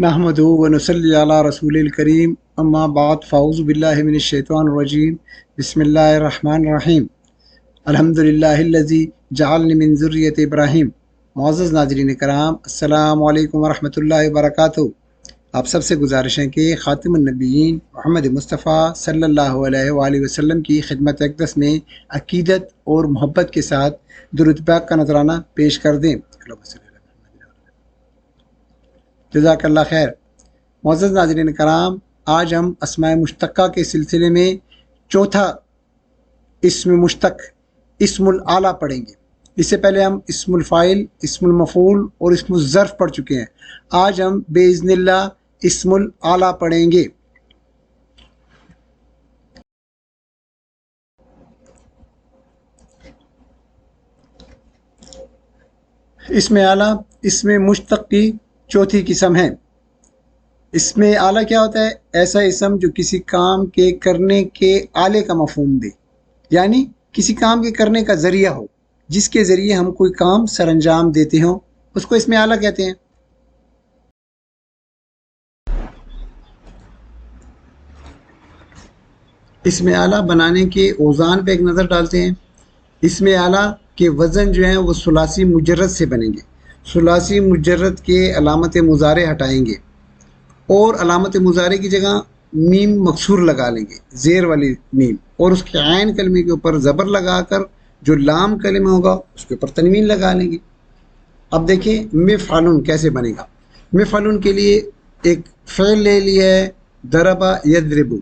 نحمدہ و نصلی علی رسول الکریم اما بعد فاعوذ باللہ من الشیطان الرجیم بسم اللہ الرحمن الرحیم الحمدللہ الذی جعلنی من ذریۃ ابراہیم۔ معزز ناظرین کرام، السلام علیکم ورحمۃ اللہ وبرکاتہ۔ آپ سب سے گزارش ہے کہ خاتم النبیین محمد مصطفیٰ صلی اللہ علیہ وآلہ وسلم کی خدمت اقدس میں عقیدت اور محبت کے ساتھ درود پاک کا نذرانہ پیش کر دیں۔ جزاک اللہ خیر۔ معزز ناظرین کرام، آج ہم اسماء مشتقہ کے سلسلے میں چوتھا اسم مشتق اسم الاعلیٰ پڑھیں گے۔ اس سے پہلے ہم اسم الفاعل، اسم المفعول اور اسم الظرف پڑھ چکے ہیں۔ آج ہم باذن اللہ اسم الاعلیٰ پڑھیں گے۔ اسم اعلیٰ اسم مشتق کی چوتھی قسم ہے۔ اسم اعلیٰ کیا ہوتا ہے؟ ایسا اسم جو کسی کام کے کرنے کے آلے کا مفہوم دے، یعنی کسی کام کے کرنے کا ذریعہ ہو، جس کے ذریعے ہم کوئی کام سر انجام دیتے ہوں، اس کو اسم اعلیٰ کہتے ہیں۔ اسم اعلیٰ بنانے کے اوزان پہ ایک نظر ڈالتے ہیں۔ اسم اعلیٰ کے وزن جو ہیں وہ ثلاثی مجرد سے بنیں گے۔ ثلاثی مجرد کے علامت مضارع ہٹائیں گے اور علامت مضارع کی جگہ میم مکسور لگا لیں گے، زیر والی میم، اور اس کے عین کلمے کے اوپر زبر لگا کر جو لام کلمہ ہوگا اس کے اوپر تنوین لگا لیں گے۔ اب دیکھیں مفعل کیسے بنے گا۔ مفعل کے لیے ایک فعل لے لیا ہے، ضربہ یضرب،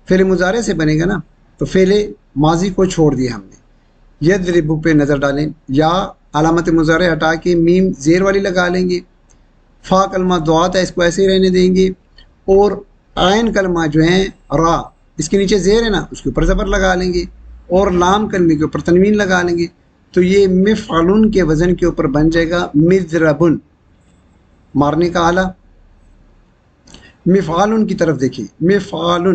فعل مضارع سے بنے گا نا، تو فعل ماضی کو چھوڑ دیا ہم نے۔ یضرب پہ نظر ڈالیں، یا علامت مضارع ہٹا کے میم زیر والی لگا لیں گے۔ فا کلمہ دعات ہے، اس کو ایسے ہی رہنے دیں گے، اور عین کلمہ جو ہے را، اس کے نیچے زیر ہے نا، اس کے اوپر زبر لگا لیں گے، اور لام کلمے کے اوپر تنوین لگا لیں گے، تو یہ مفعل کے وزن کے اوپر بن جائے گا مضربن، مارنے کا آلہ۔ مفعال کی طرف دیکھیں، مفعال،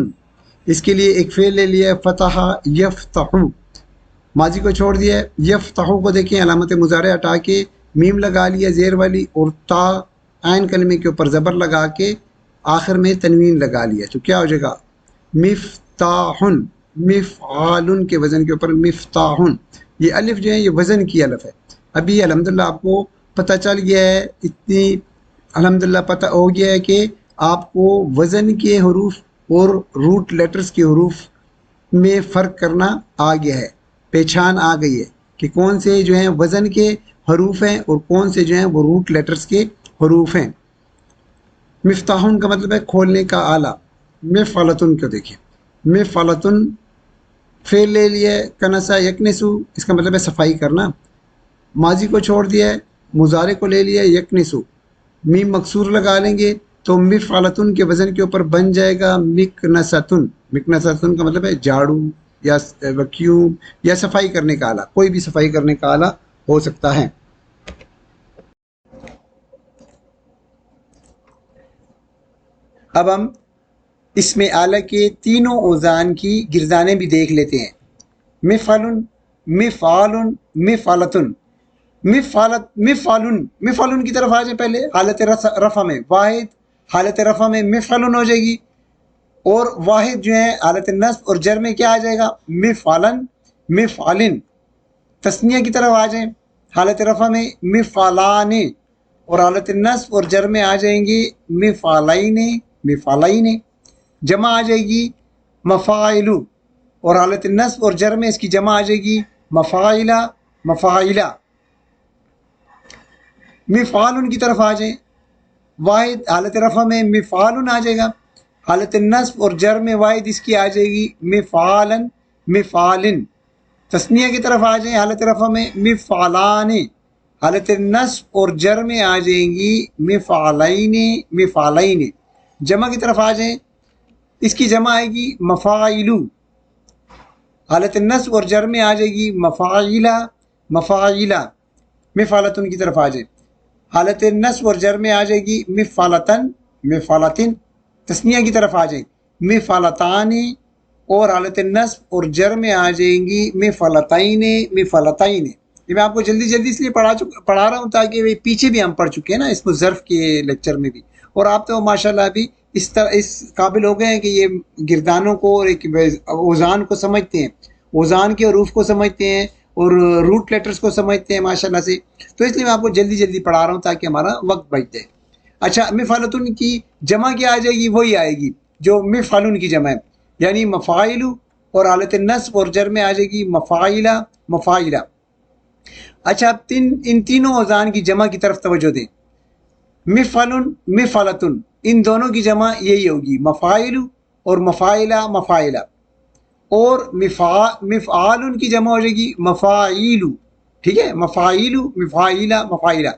اس کے لیے ایک فعل لے لیا ہے، فتح یفتح، ماضی کو چھوڑ دیا ہے۔ یفتح کو دیکھیں، علامت مضارع ہٹا کے میم لگا لیا زیر والی، اور تا عین کلمے کے اوپر زبر لگا کے آخر میں تنوین لگا لیا، تو کیا ہو جائے گا مفتاح۔ مفعال کے وزن کے اوپر مفتاح، یہ الف جو ہے یہ وزن کی الف ہے۔ ابھی الحمدللہ آپ کو پتہ چل گیا ہے، اتنی الحمدللہ پتہ ہو گیا ہے کہ آپ کو وزن کے حروف اور روٹ لیٹرز کے حروف میں فرق کرنا آ گیا ہے، پہچان آ گئی ہے کہ کون سے جو ہیں وزن کے حروف ہیں اور کون سے جو ہیں وہ روٹ لیٹرز کے حروف ہیں۔ مفتاحن کا مطلب ہے کھولنے کا آلہ۔ مفعلتن کو دیکھیں، مفعلتن فعل لے لیا ہے، کنسا یکنسو، اس کا مطلب ہے صفائی کرنا، ماضی کو چھوڑ دیا ہے، مضارع کو لے لیا ہے یکنسو، میم مکسور لگا لیں گے، تو مفعلتن کے وزن کے اوپر بن جائے گا مکنستن۔ مکنستن کا مطلب ہے جھاڑو یا ویکیوم یا صفائی کرنے کا آلہ، کوئی بھی صفائی کرنے کا آلہ ہو سکتا ہے۔ اب ہم اسم اعلیٰ کے تینوں اوزان کی گردانیں بھی دیکھ لیتے ہیں۔ مفعل، مفعال، مفعلتن۔ مفعل کی طرف آ جائیں، پہلے حالت رفع میں واحد، حالت رفع میں مفعل ہو جائے گی، اور واحد جو ہے حالت نصب اور جر میں کیا آ جائے گا مفعلن، مفعلن۔ تثنیہ کی طرف آ جائیں، حالت رفع میں مفعلان، اور حالت نصب اور جر میں آ جائیں گے مفعلین، مفعلین۔ جمع آ جائے گی مفاعل، اور حالت نصب اور جر میں اس کی جمع آ جائے گی مفاعلہ، مفاعلہ۔ مفعال کی طرف آ جائیں، واحد حالت رفع میں مفعال آ جائے گا، حالت نصب اور جر میں واحد اس کی آ جائے گی مفعالن، مفعالن۔ تثنیہ کی طرف آ جائیں، حالت رفع میں مفعلان، حالت نصب اور جر میں آ جائیں گی مفعلین، مفعلین۔ جمع کی طرف آ جائیں، اس کی جمع آئے گی مفاعل، حالت نصب اور جر میں آ جائے گی مفاعلہ، مفاعلہ۔ مفعلتن کی طرف آ جائیں، حالت نصب اور جر میں آ جائے گی مفعلتن، مفعلتن۔ تثنیہ کی طرف آ جائیں، مفعلتان، اور حالت نصب اور جر میں آ جائیں گی مفعلتین، مفعلتین۔ یہ میں آپ کو جلدی اس لیے پڑھا رہا ہوں تاکہ پیچھے بھی ہم پڑھ چکے ہیں نا اس کو ظرف کے لیکچر میں بھی، اور آپ تو ماشاءاللہ ابھی اس قابل ہو گئے ہیں کہ یہ گردانوں کو اور ایک اوزان کو سمجھتے ہیں، اوزان کے حروف کو سمجھتے ہیں اور روٹ لیٹرز کو سمجھتے ہیں ماشاءاللہ سے. تو اس لیے میں آپ کو جلدی جلدی پڑھا رہا ہوں تاکہ ہمارا وقت بچ جائے. اچھا، مفعلتن کی جمع کیا آ جائے گی؟ وہی آئے گی جو مفعلن کی جمع ہے، یعنی مفاعل، اور حالت نصب اور جر میں آ جائے گی مفاعلہ مفاعلہ. اچھا، اب ان تینوں اوزان کی جمع کی طرف توجہ دیں. مفعلن مفعلتن، ان دونوں کی جمع یہی ہوگی مفاعل اور مفاعلہ مفاعلہ. اور مفعال کی جمع ہو جائے گی مفاعیل. ٹھیک ہے، مفاعیل مفاعلہ مفاعلہ.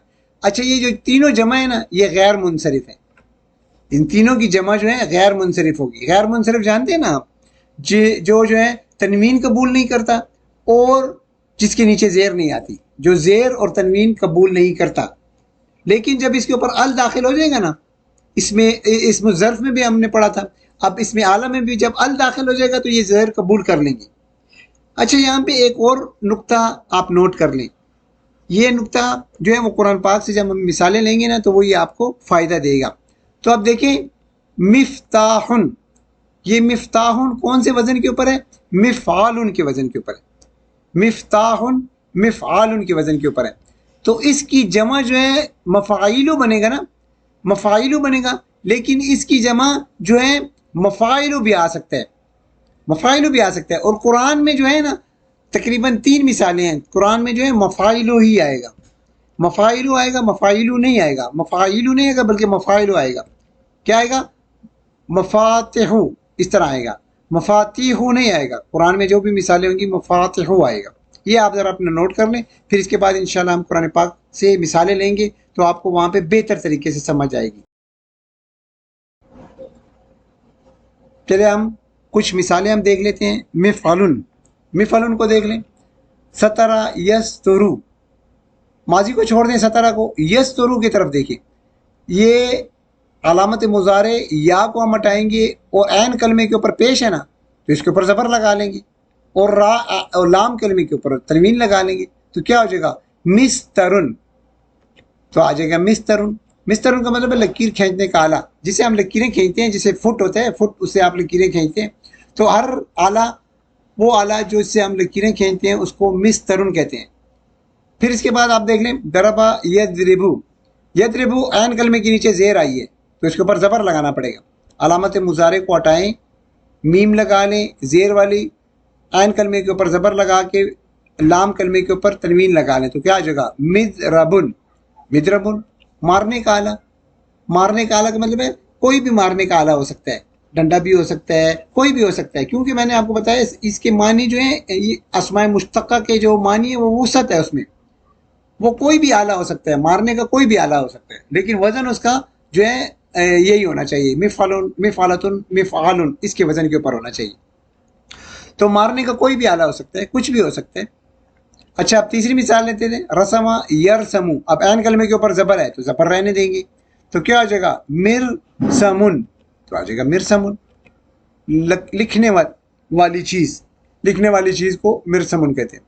اچھا، یہ جو تینوں جمع ہے نا یہ غیر منصرف ہے. ان تینوں کی جمع جو ہے غیر منصرف ہوگی. غیر منصرف جانتے ہیں نا آپ، جو ہے تنوین قبول نہیں کرتا اور جس کے نیچے زیر نہیں آتی، جو زیر اور تنوین قبول نہیں کرتا. لیکن جب اس کے اوپر ال داخل ہو جائے گا نا، اس میں ظرف میں بھی ہم نے پڑھا تھا، اب اس میں اعلیٰ میں بھی جب ال داخل ہو جائے گا تو یہ زیر قبول کر لیں گے. اچھا، یہاں پہ ایک اور نقطہ آپ نوٹ کر لیں. یہ نقطہ جو ہے وہ قرآن پاک سے جب ہم مثالیں لیں گے نا تو وہ یہ آپ کو فائدہ دے گا. تو اب دیکھیں، مفتاحن، یہ مفتاحن کون سے وزن کے اوپر ہے؟ مفعال کے وزن کے اوپر ہے. مفتاحن مفعال کے وزن کے اوپر ہے. تو اس کی جمع جو ہے مفاعیلو بنے گا نا، مفاعیلو بنے گا. لیکن اس کی جمع جو ہے مفاعلو بھی آ سکتا ہے، مفاعلو بھی آ سکتا ہے. اور قرآن میں جو ہے نا تقریباً 3 مثالیں ہیں قرآن میں جو ہے مفاعلو ہی آئے گا. مفاعلو آئے گا، مفاعلو نہیں آئے گا، مفاعلو نہیں آئے گا بلکہ مفاعلو آئے گا. کیا آئے گا؟ مفاتحو، اس طرح آئے گا. مفاتیحو نہیں آئے گا. قرآن میں جو بھی مثالیں ہوں گی مفاتحو آئے گا. یہ آپ ذرا اپنا نوٹ کر لیں، پھر اس کے بعد انشاءاللہ ہم قرآن پاک سے مثالیں لیں گے تو آپ کو وہاں پہ بہتر طریقے سے سمجھ آئے گی. چلے ہم کچھ مثالیں ہم دیکھ لیتے ہیں. مفعلن، مفعلن کو دیکھ لیں. سترہ یسترو، ماضی کو چھوڑ دیں، سترہ کو، یسترو کی طرف دیکھیں. یہ علامت مضارع یا کو ہم ہٹائیں گے اور عین کلمے کے اوپر پیش ہے نا تو اس کے اوپر زبر لگا لیں گے، اور را اور لام کلمے کے اوپر تنوین لگا لیں گے تو کیا ہو جائے گا؟ مسترن. تو آ جائے گا مسترن. مسترن کا مطلب ہے لکیر کھینچنے کا آلہ، جسے ہم لکیریں کھینچتے ہیں، جسے فٹ ہوتا ہے، فٹ اس سے آپ لکیریں کھینچتے ہیں. تو ہر آلہ، وہ آلہ جو اس سے ہم لکیریں کھینچتے ہیں اس کو مسترن کہتے ہیں. پھر اس کے بعد آپ دیکھ لیں دربا یدربو. یدربو عین کلمے کے نیچے زیر آئی ہے تو اس کے اوپر زبر لگانا پڑے گا. علامت مضارع کو ہٹائیں، میم لگا لیں زیر والی، عین کلمے کے اوپر زبر لگا کے لام کلمے کے اوپر تنوین لگا لیں تو کیا آ جائے گا؟ مدربن. مدربن مارنے کا آلہ. مارنے کا آلہ کا مطلب ہے کوئی بھی مارنے کا آلہ ہو سکتا ہے، ڈنڈا بھی ہو سکتا ہے، کوئی بھی ہو سکتا ہے. کیونکہ میں نے آپ کو بتایا اس کے معنی جو ہیں اسماء مشتقہ کے جو معنی ہے وہ وسعت ہے، اس میں وہ کوئی بھی آلہ ہو سکتا ہے، مارنے کا کوئی بھی آلہ ہو سکتا ہے، لیکن وزن اس کا جو ہے یہی ہونا چاہیے، مفعلن مفعلتن مفعالن، اس کے وزن کے اوپر ہونا چاہیے. تو مارنے کا کوئی بھی آلہ ہو سکتا ہے، کچھ بھی ہو سکتا ہے. اچھا، اب تیسری مثال لیتے تھے، رسما یرسمو. اب عین کلمے کے اوپر زبر ہے تو زبر رہنے دیں گے تو کیا ہو جائے گا؟ مرسمن. تو آ جائے گا مرسمن، لکھنے والی چیز، لکھنے والی چیز کو مرسمن کہتے ہیں.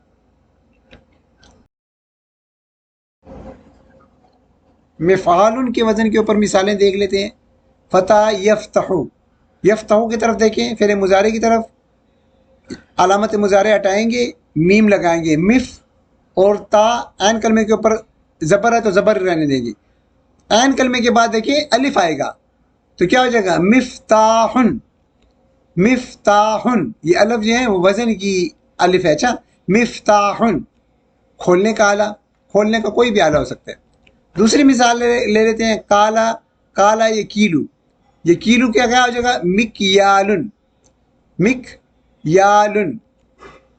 مفعال کے وزن کے اوپر مثالیں دیکھ لیتے ہیں. فتح یفتحو. یفتحو کی طرف دیکھیں، فعل مضارع کی طرف. علامت مضارع ہٹائیں گے، میم لگائیں گے، مف اور تا عین کلمے کے اوپر زبر ہے تو زبر رہنے دیں گے. عین کلمے کے بعد دیکھیں الف آئے گا تو کیا ہو جائے گا؟ مفتاحن. مفتاحن، یہ الف جو ہے وہ وزن کی الف ہے. اچھا، مفتاحن کھولنے کا آلہ، کھولنے کا کوئی بھی آلہ ہو سکتا ہے. دوسری مثال لے لیتے ہیں، کالا. کالا یہ کیلو. یہ کیلو کیا ہو جائے گا؟ مکیالن. مکیالن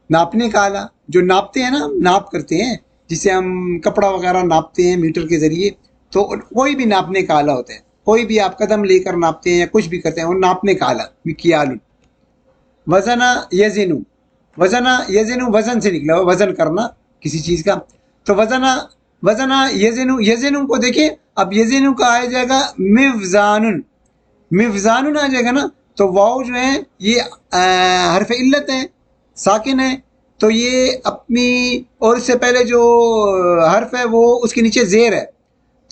ناپنے کا آلہ، جو ناپتے ہیں نا، ہم ناپ کرتے ہیں، جسے ہم کپڑا وغیرہ ناپتے ہیں میٹر کے ذریعے، تو کوئی بھی ناپنے کا آلہ ہوتا ہے. کوئی بھی آپ قدم لے کر ناپتے ہیں یا کچھ بھی کرتے ہیں، وہ ناپنے کا آلہ مکیالن. وزنا یزنو. وزنا یزنو وزن سے نکلا ہوا، وزن کرنا کسی چیز کا. تو وزنا یزنو. یزنو کو دیکھیں، اب یزنو کا آ جائے گا مفزانن. مفزانن آ جائے گا نا تو واو جو ہے یہ حرف علت ہے، ساکن ہے، تو یہ اپنی، اور اس سے پہلے جو حرف ہے وہ اس کے نیچے زیر ہے.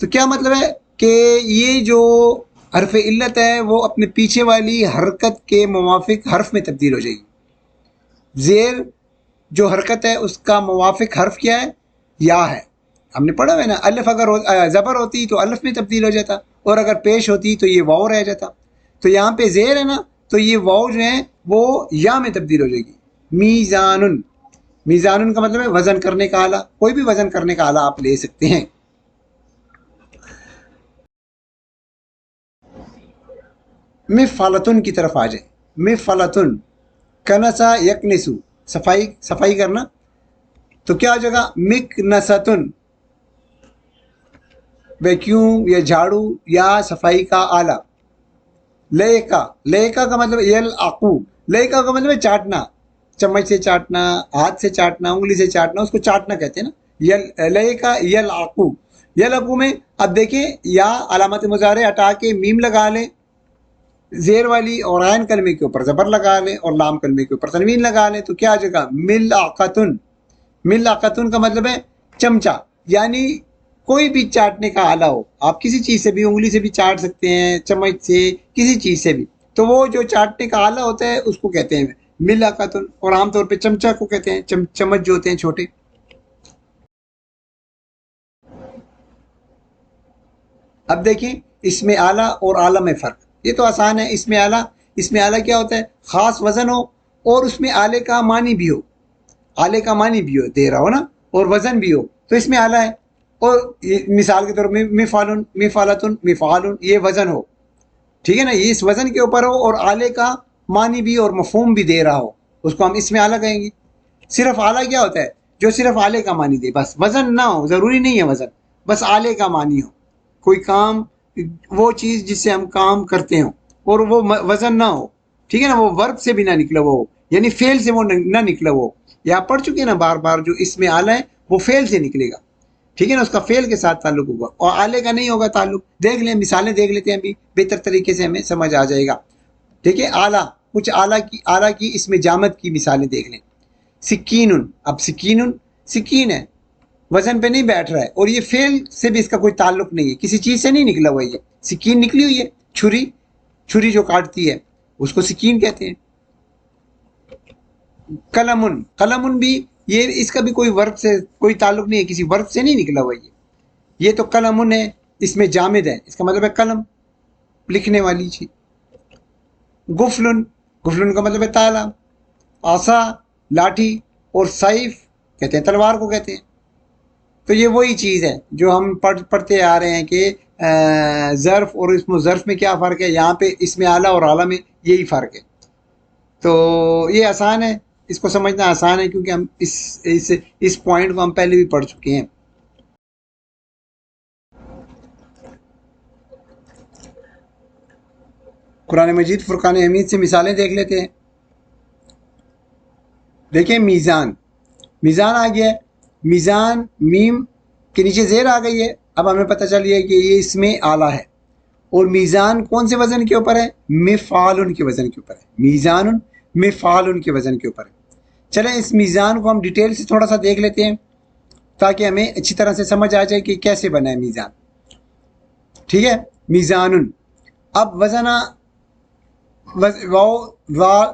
تو کیا مطلب ہے کہ یہ جو حرف علت ہے وہ اپنے پیچھے والی حرکت کے موافق حرف میں تبدیل ہو جائے گی. زیر جو حرکت ہے اس کا موافق حرف کیا ہے؟ یا ہے. ہم نے پڑھا ہے نا، الف اگر زبر ہوتی تو الف میں تبدیل ہو جاتا، اور اگر پیش ہوتی تو یہ واو رہ جاتا. تو یہاں پہ زیر ہے نا، تو یہ واو جو ہے وہ یا میں تبدیل ہو جائے گی. میزان، میزان کا مطلب ہے وزن کرنے کا آلہ. کوئی بھی وزن کرنے کا آلہ آپ لے سکتے ہیں. مفعلتن کی طرف آ جائیں. مفعلتن، کنسا یکنسو، صفائی کرنا. تو کیا ہو جائے گا؟ مکنستن، ویکیوم یا جھاڑو یا صفائی کا آلہ. لیکا کا مطلب یلعقو، لیکا کا مطلب ہے چاٹنا، چمچ سے چاٹنا، ہاتھ سے چاٹنا، انگلی سے چاٹنا، اس کو چاٹنا کہتے ہیں نا. لیکا یلعقو. یلعقو میں اب دیکھیں، یا علامت مضارع ہٹا کے میم لگا لیں زیر والی، اور عین کلمے کے اوپر زبر لگا لیں، اور لام کلمے کے اوپر تنوین لگا لیں، تو کیا آ جائے گا؟ ملعقتن. ملعقتن کا مطلب ہے چمچہ، یعنی کوئی بھی چاٹنے کا آلہ ہو، آپ کسی چیز سے بھی، انگلی سے بھی چاٹ سکتے ہیں، چمچ سے، کسی چیز سے بھی. تو وہ جو چاٹنے کا آلہ ہوتا ہے اس کو کہتے ہیں ملعقتن، اور عام طور پہ چمچہ کو کہتے ہیں، چمچ جو ہوتے ہیں چھوٹے. اب دیکھیں اس میں آلہ اور آلہ میں فرق. یہ تو آسان ہے. اس میں آلہ کیا ہوتا ہے؟ خاص وزن ہو، اور اس میں آلے کا معنی بھی ہو، آلے کا معنی بھی ہو، دے رہا ہو نا، اور وزن بھی ہو، تو اس میں آلہ ہے. اور مثال کے طور پہ مفعلن، مفعلتن، مفعالن، یہ وزن ہو، ٹھیک ہے نا، یہ اس وزن کے اوپر ہو، اور آلے کا معنی بھی اور مفہوم بھی دے رہا ہو، اس کو ہم اس میں آلہ کہیں گے. صرف آلہ کیا ہوتا ہے؟ جو صرف آلے کا معنی دے، بس وزن نہ ہو، ضروری نہیں ہے وزن، بس آلے کا معنی ہو. کوئی کام، وہ چیز جس سے ہم کام کرتے ہوں، اور وہ وزن نہ ہو، ٹھیک ہے نا، وہ ورب سے بھی نہ نکلا وہ، یعنی فعل سے وہ نہ نکلا وہ. یا آپ پڑھ چکے ہیں نا بار بار، جو اس میں آلہ ہے وہ فعل سے نکلے گا، ٹھیک ہے نا، اس کا فعل کے ساتھ تعلق ہوگا، اور آلے کا نہیں ہوگا تعلق. دیکھ لیں مثالیں، دیکھ لیتے ہیں ابھی، بہتر طریقے سے ہمیں سمجھ آ جائے گا. دیکھیں آلہ، کچھ آلہ کی اس میں جامد کی مثالیں دیکھ لیں. سکین، اب سکین ہے، وزن پہ نہیں بیٹھ رہا ہے، اور یہ فعل سے بھی اس کا کوئی تعلق نہیں ہے، کسی چیز سے نہیں نکلا ہوا. یہ سکین نکلی ہوئی ہے، چھری جو کاٹتی ہے اس کو سکین کہتے ہیں. قلم بھی، یہ اس کا بھی کوئی ورب سے کوئی تعلق نہیں ہے، کسی ورب سے نہیں نکلا ہوا. یہ تو قلم ہے، اس میں جامد ہے، اس کا مطلب ہے قلم، لکھنے والی چیز. گفلن کا مطلب ہے تالا. آسا، لاٹھی، اور سیف کہتے ہیں تلوار کو کہتے ہیں. تو یہ وہی چیز ہے جو ہم پڑھتے آ رہے ہیں کہ ظرف اور اسم و ظرف میں کیا فرق ہے. یہاں پہ اس میں اعلیٰ اور اعلیٰ میں یہی فرق ہے. تو یہ آسان ہے، اس کو سمجھنا آسان ہے، کیونکہ ہم اس پوائنٹ کو ہم پہلے بھی پڑھ چکے ہیں. قرآن مجید فرقان حمید سے مثالیں دیکھ لیتے ہیں. دیکھیں میزان آ گیا ہے، میزان میم کے نیچے زیر آ گئی ہے. اب ہمیں پتہ چل گیا کہ یہ اس میں اعلیٰ ہے. اور میزان کون سے وزن کے اوپر ہے؟ مفعال کے وزن کے اوپر ہے. میزان مفعال کے وزن کے اوپر ہے. چلیں اس میزان کو ہم ڈیٹیل سے تھوڑا سا دیکھ لیتے ہیں، تاکہ ہمیں اچھی طرح سے سمجھ آ جائے کہ کیسے بنا ہے میزان. ٹھیک ہے، میزان. اب وزن واو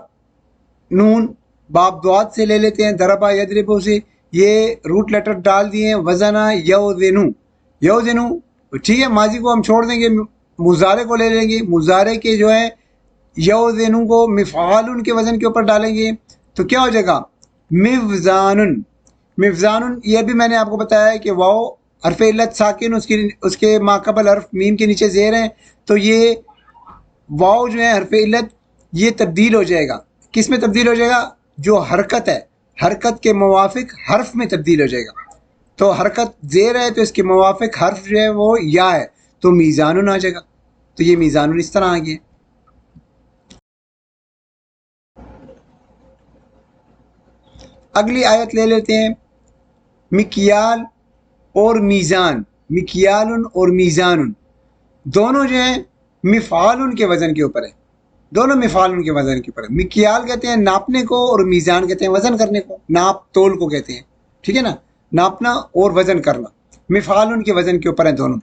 نون باب دوات سے لے لیتے ہیں، دربا یدربو سے یہ روٹ لیٹر ڈال دیے ہیں. وزنا یوزنو، ٹھیک ہے، ماضی کو ہم چھوڑ دیں گے، مضارع کو لے لیں گے. مضارع کے جو ہے یوزنو کو مفعال کے وزن کے اوپر ڈالیں گے، تو کیا ہو جائے گا؟ مفزان. یہ بھی میں نے آپ کو بتایا ہے کہ واو حرف علت ساکن، اس کے ماقبل حرف میم کے نیچے زیر ہے، تو یہ واو جو ہے حرف علت یہ تبدیل ہو جائے گا. کس میں تبدیل ہو جائے گا؟ جو حرکت ہے، حرکت کے موافق حرف میں تبدیل ہو جائے گا. تو حرکت زیر ہے تو اس کے موافق حرف جو ہے وہ یا ہے، تو میزان آ جائے گا. تو یہ میزان اس طرح آ گیا. اگلی آیت لے لیتے ہیں، مکیال اور میزان. مکیال اور میزان دونوں جو ہیں مفعال کے وزن کے اوپر ہے، دونوں مفعال کے وزن کے اوپر ہے. مکیال کہتے ہیں ناپنے کو، اور میزان کہتے ہیں وزن کرنے کو، ناپ تول کو کہتے ہیں، ٹھیک ہے نا، ناپنا اور وزن کرنا. مفعال کے وزن کے اوپر ہیں دونوں.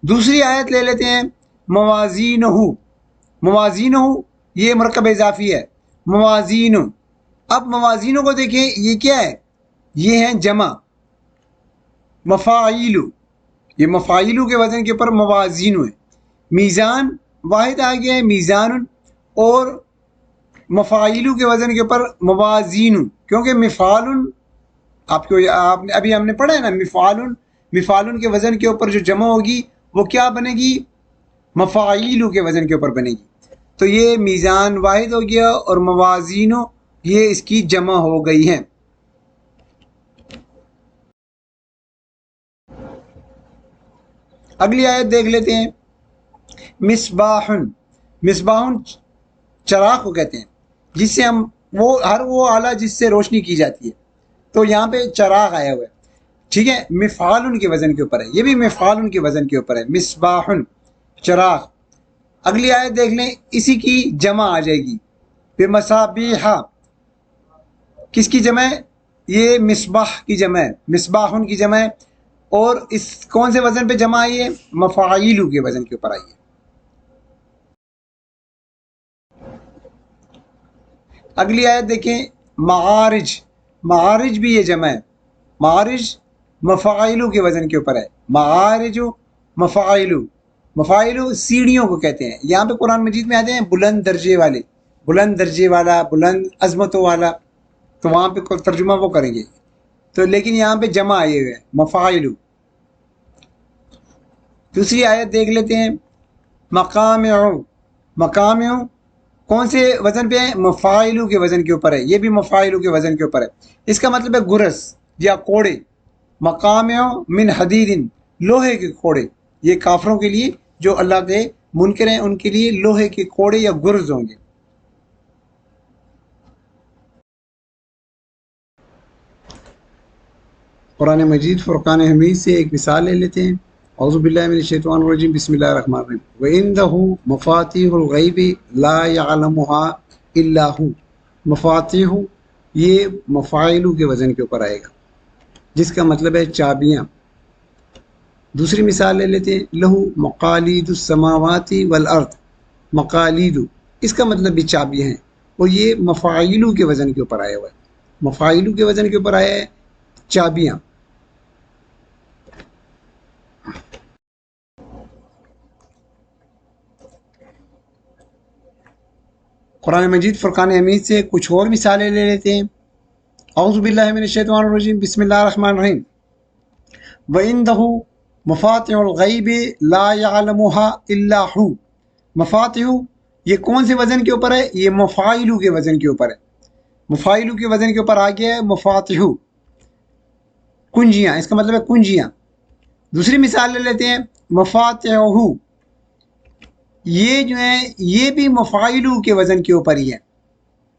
دوسری آیت لے لیتے ہیں، موازینہو، موازینہو یہ مرکب اضافی ہے، موازین. اب موازینوں کو دیکھیں یہ کیا ہے، یہ ہے جمع، مفاعیلو، یہ مفاعیلو کے وزن کے اوپر موازین ہے. میزان واحد آ گیا ہے میزان، اور مفاعیلو کے وزن کے اوپر موازین، کیونکہ مفعال آپ نے ابھی ہم نے پڑھا ہے نا، مفعال کے وزن کے اوپر جو جمع ہوگی وہ کیا بنے گی، مفاعیلو کے وزن کے اوپر بنے گی. تو یہ میزان واحد ہو گیا اور موازینو یہ اس کی جمع ہو گئی ہیں. اگلی آیت دیکھ لیتے ہیں. مصباح، مصباح چراغ کو کہتے ہیں جس سے ہم وہ آلہ جس سے روشنی کی جاتی ہے. تو یہاں پہ چراغ آیا ہوا ہے، ٹھیک ہے، مفعال کے وزن کے اوپر ہے، یہ بھی مفعال کے وزن کے اوپر ہے، مصباح چراغ. اگلی آیت دیکھ لیں، اسی کی جمع آ جائے گی، بمصابیح، کس کی جمع ہے، یہ مصباح کی جمع ہے، مصباح کی جمع ہے، اور اس کون سے وزن پہ جمع آئی ہے، مفاعیلو کے وزن کے اوپر آئی ہے. اگلی آیت دیکھیں، معارج، معارج بھی یہ جمع ہے، معارج مفاعیلو کے وزن کے اوپر ہے، معارج مفاعیلو، مفاعیلو سیڑھیوں کو کہتے ہیں. یہاں پہ قرآن مجید میں آتے ہیں بلند درجے والے، بلند درجے والا، بلند عظمتوں والا، تو وہاں پہ ترجمہ وہ کریں گے. تو لیکن یہاں پہ جمع آئے ہوئے مفاعیلو. دوسری آیت دیکھ لیتے ہیں، مقامع، مقامع کون سے وزن پہ ہے، مفاعیلو کے وزن کے اوپر ہے، یہ بھی مفاعیلو کے وزن کے اوپر ہے. اس کا مطلب ہے گرس یا کوڑے، مقامع من حدید، لوہے کے کوڑے. یہ کافروں کے لیے جو اللہ کے منکر ہیں ان کے لیے لوہے کے کوڑے یا گرز ہوں گے. قرآن مجید فرقان حمید سے ایک مثال لے لیتے ہیں. اعوذ باللہ من الشیطان الرجیم، بسم اللہ الرحمن الرحیم. وَعِندَهُ مَفَاتِيحُ الْغَيْبِ لَا يَعْلَمُهَا إِلَّا هُ. مفاتیح یہ مفاعلو کے وزن کے اوپر آئے گا، جس کا مطلب ہے چابیاں. دوسری مثال لے لیتے ہیں، لہو مقالید السماوات والارض، مقالید اس کا مطلب بھی چابیاں ہیں، اور یہ مفاعلو کے وزن کے اوپر آیا ہوا ہے، مفاعلو کے وزن کے اوپر آیا ہے چابیاں. قرآن مجید فرقان حمید سے کچھ اور مثالیں لے لیتے ہیں. اعوذ باللہ من الشیطان الرجیم، بسم اللہ الرحمن الرحیم. وَعِندَهُ مَفَاتِحُ الْغَيْبِ لَا يَعْلَمُهَا إِلَّا هُ. مفاتیح یہ کون سے وزن کے اوپر ہے، یہ مفاعلو کے وزن کے اوپر ہے، مفاعلو کے وزن کے اوپر آ گیا ہے مفاتیح، کنجیاں، اس کا مطلب ہے کنجیاں. دوسری مثال لے لیتے ہیں، مفاتیح یہ جو ہے یہ بھی مفاعلو کے وزن کے اوپر ہی ہے،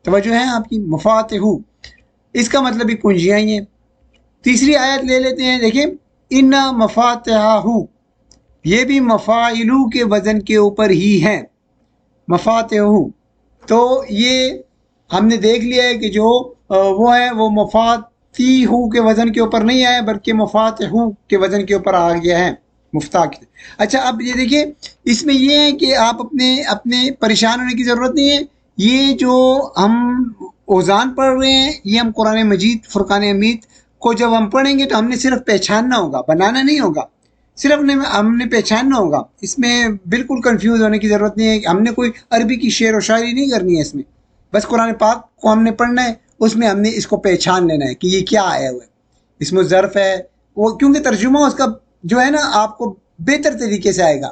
توجہ ہے آپ کی، مفاتیح اس کا مطلب بھی کنجیاں ہی ہیں. تیسری آیت لے لیتے ہیں، دیکھیں، ان مفاتیحہ یہ بھی مفاعلو کے وزن کے اوپر ہی ہیں، مفاتیح. تو یہ ہم نے دیکھ لیا ہے کہ جو وہ ہے وہ مفاتیح کے وزن کے اوپر نہیں آیا بلکہ مفاتیح کے وزن کے اوپر آ گیا ہے، مفتاح. اچھا اب یہ دیکھیے، اس میں یہ ہے کہ آپ اپنے پریشان ہونے کی ضرورت نہیں ہے. یہ جو ہم اوزان پڑھ رہے ہیں یہ ہم قرآن مجید فرقان حمید کو جب ہم پڑھیں گے تو ہم نے صرف پہچاننا ہوگا، بنانا نہیں ہوگا، صرف ہم نے پہچاننا ہوگا. اس میں بالکل کنفیوز ہونے کی ضرورت نہیں ہے کہ ہم نے کوئی عربی کی شعر و شاعری نہیں کرنی ہے. اس میں بس قرآن پاک کو ہم نے پڑھنا ہے، اس میں ہم نے اس کو پہچان لینا ہے کہ یہ کیا آیا ہوا ہے. اس میں ظرف ہے وہ، کیونکہ ترجمہ اس کا جو ہے نا آپ کو بہتر طریقے سے آئے گا.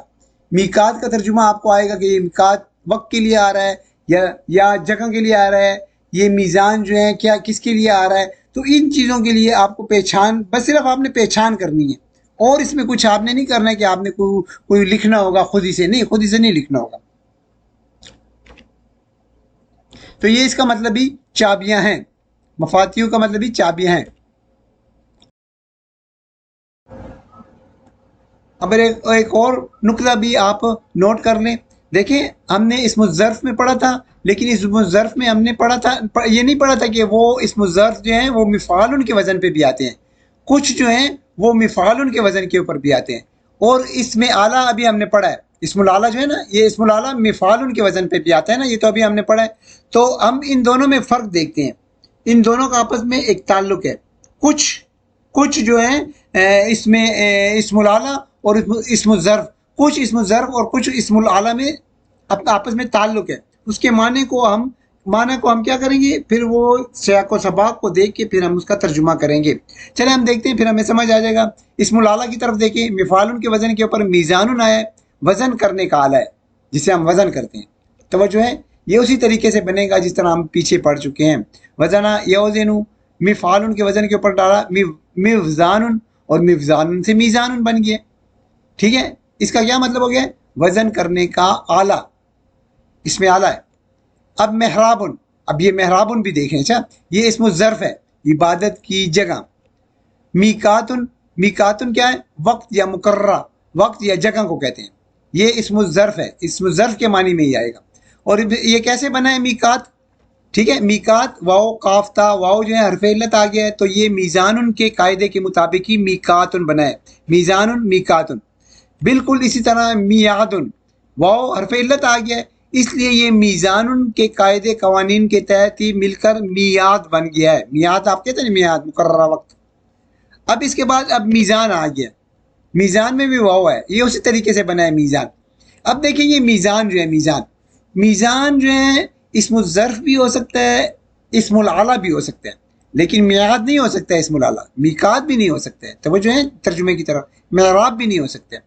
میقات کا ترجمہ آپ کو آئے گا کہ یہ میقات وقت کے لیے آ رہا ہے یا جگہ کے لیے آ رہا ہے، یہ میزان جو ہے کیا کس کے لیے آ رہا ہے. تو ان چیزوں کے لیے آپ کو پہچان، بس صرف آپ نے پہچان کرنی ہے، اور اس میں کچھ آپ نے نہیں کرنا ہے کہ آپ نے کوئی لکھنا ہوگا خود ہی سے نہیں لکھنا ہوگا. تو یہ اس کا مطلب بھی چابیاں ہیں، مفاتیح کا مطلب بھی چابیاں ہیں. اب ایک اور نقطہ بھی آپ نوٹ کر لیں. دیکھیں ہم نے اسم الظرف میں پڑھا تھا، لیکن اسم الظرف میں ہم نے پڑھا تھا، یہ نہیں پڑھا تھا کہ وہ اسم الظرف جو ہیں وہ مفعول کے وزن پہ بھی آتے ہیں، کچھ جو ہیں وہ مفعول کے وزن کے اوپر بھی آتے ہیں، اور اسم اعلیٰ ابھی ہم نے پڑھا ہے، اسم الاعلیٰ جو ہے نا، یہ اسم الاعلیٰ مفعول کے وزن پہ بھی آتا ہے نا، یہ تو ابھی ہم نے پڑھا ہے. تو ہم ان دونوں میں فرق دیکھتے ہیں، ان دونوں کا آپس میں ایک تعلق ہے. کچھ جو ہے اس میں اسم الاعلیٰ اور اسم الظرف، کچھ اسم الظرف اور کچھ اسم الاعلیٰ میں آپس میں تعلق ہے. اس کے معنی کو ہم کیا کریں گے، پھر وہ سیاق و سباق کو دیکھ کے پھر ہم اس کا ترجمہ کریں گے. چلے ہم دیکھتے ہیں، پھر ہمیں سمجھ آ جائے گا. اسم الاعلیٰ کی طرف دیکھیں، مفعول کے وزن کے اوپر میزان آیا ہے، وزن کرنے کا آلہ ہے جسے ہم وزن کرتے ہیں. توجہ ہے، یہ اسی طریقے سے بنے گا جس طرح ہم پیچھے پڑھ چکے ہیں. وزنا یوزن، مفعول کے وزن کے اوپر ڈالا مفزان، اور مفزان سے میزان بن گیا. ٹھیک ہے، اس کا کیا مطلب ہو گیا، وزن کرنے کا آلہ، اس میں آلہ ہے. اب محرابن، اب یہ محرابن بھی دیکھیں. اچھا، یہ اسم الظرف ہے، عبادت کی جگہ. میقاتن کیا ہے، وقت یا مقررہ، وقت یا جگہ کو کہتے ہیں. یہ اسم الظرف ہے، اسم الظرف کے معنی میں ہی آئے گا. اور یہ کیسے بنا ہے میقات، ٹھیک ہے، میقات واو قاف تا، واو جو ہے حرف علت آ گیا ہے، تو یہ میزان کے قاعدے کے مطابق ہی میقاتن بنا ہے. میزان میقاتن. بالکل اسی طرح میعاد، واو حرف علت آ گیا ہے، اس لیے یہ میزان کے قاعدے قوانین کے تحت ہی مل کر میعاد بن گیا ہے. میعاد آپ کہتے ہیں میعاد، مقررہ وقت. اب اس کے بعد اب میزان آ گیا، میزان میں بھی واو ہے، یہ اسی طریقے سے بنا ہے میزان. اب دیکھیں یہ میزان جو ہے، میزان جو ہے اسم الظرف بھی ہو سکتا ہے، اسم الاعلیٰ بھی ہو سکتا ہے، لیکن میعاد نہیں ہو سکتا ہے، اسم الاعلیٰ. میقات بھی نہیں ہو سکتا ہے، توجہ ہے ترجمے کی طرف. محراب بھی نہیں ہو سکتا ہے.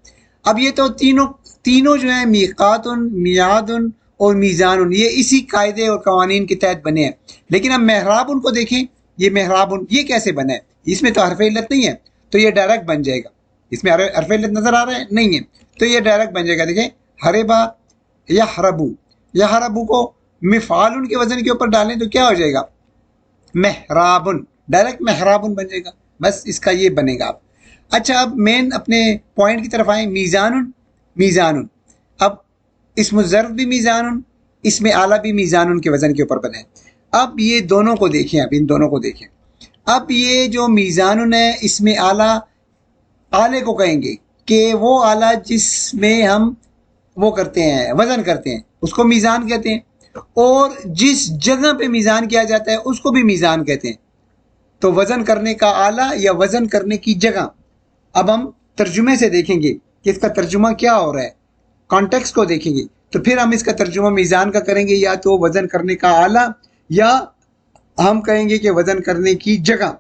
اب یہ تو تینوں جو ہیں، میقات، میعاد اور میزان، یہ اسی قاعدے اور قوانین کے تحت بنے ہیں. لیکن اب محراب کو دیکھیں، یہ محراب یہ کیسے بنا ہے، اس میں تو حرف علت نہیں ہے، تو یہ ڈائریکٹ بن جائے گا. اس میں حرف علت نظر آ رہا ہے نہیں ہے، تو یہ ڈائریکٹ بن جائے گا. دیکھیں حربا یحربو کو مفعول کے وزن کے اوپر ڈالیں تو کیا ہو جائے گا، محرابن، ڈائریکٹ محرابن بن جائے گا. بس اس کا یہ بنے گا. آپ اچھا، اب مین اپنے پوائنٹ کی طرف آئیں. میزان، اب اسم الظرف بھی میزان، اسم اعلیٰ بھی میزان کے وزن کے اوپر بنے. اب یہ دونوں کو دیکھیں، اب ان دونوں کو دیکھیں. اب یہ جو میزان ہے، اسم اعلیٰ، آلے کو کہیں گے کہ وہ آلہ جس میں ہم وہ کرتے ہیں، وزن کرتے ہیں، اس کو میزان کہتے ہیں. اور جس جگہ پہ میزان کیا جاتا ہے اس کو بھی میزان کہتے ہیں. تو وزن کرنے کا آلہ یا وزن کرنے کی جگہ. اب ہم ترجمے سے دیکھیں گے کہ اس کا ترجمہ کیا ہو رہا ہے، کانٹیکسٹ کو دیکھیں گے، تو پھر ہم اس کا ترجمہ میزان کا کریں گے، یا تو وزن کرنے کا آلہ، یا ہم کہیں گے کہ وزن کرنے کی جگہ.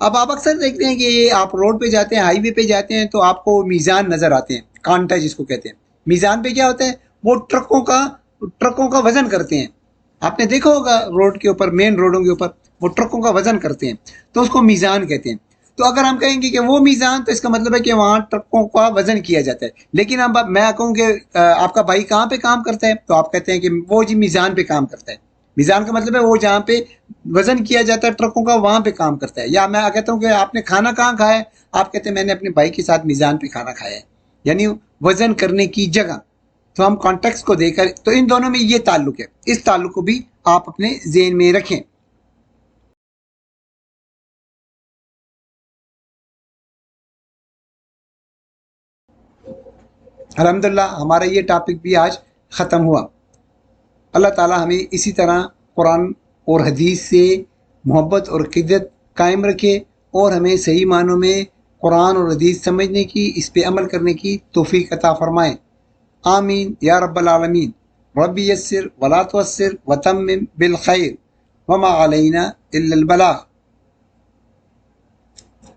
اب آپ اکثر دیکھتے ہیں کہ آپ روڈ پہ جاتے ہیں، ہائی وے پہ جاتے ہیں، تو آپ کو میزان نظر آتے ہیں، کانٹا جس کو کہتے ہیں. میزان پہ کیا ہوتا ہے، وہ ٹرکوں کا وزن کرتے ہیں. آپ نے دیکھا ہوگا روڈ کے اوپر، مین روڈوں کے اوپر وہ ٹرکوں کا وزن کرتے ہیں، تو اس کو میزان کہتے ہیں. تو اگر ہم کہیں گے کہ وہ میزان، تو اس کا مطلب ہے کہ وہاں ٹرکوں کا وزن کیا جاتا ہے. لیکن اب میں کہوں کہ آپ کا بھائی کہاں پہ کام کرتا ہے، تو آپ کہتے ہیں کہ وہ جی میزان پہ کام کرتا ہے. میزان کا مطلب ہے وہ جہاں پہ وزن کیا جاتا ہے ٹرکوں کا، وہاں پہ کام کرتا ہے. یا میں کہتا ہوں کہ آپ نے کھانا کہاں کھایا ہے، آپ کہتے ہیں میں نے اپنے بھائی کے ساتھ میزان پہ کھانا کھایا ہے، یعنی وزن کرنے کی جگہ. تو ہم کانٹیکسٹ کو دیکھ کر، تو ان دونوں میں یہ تعلق ہے، اس تعلق کو بھی آپ اپنے ذہن میں رکھیں. الحمدللہ ہمارا یہ ٹاپک بھی آج ختم ہوا. اللہ تعالی ہمیں اسی طرح قرآن اور حدیث سے محبت اور قدرت قائم رکھے، اور ہمیں صحیح معنوں میں قرآن اور حدیث سمجھنے کی، اس پہ عمل کرنے کی توفیق عطا فرمائے. آمین یا رب العالمین. رب یسر ولا تعسر وتمم بالخیر وما علینا الا البلاغ.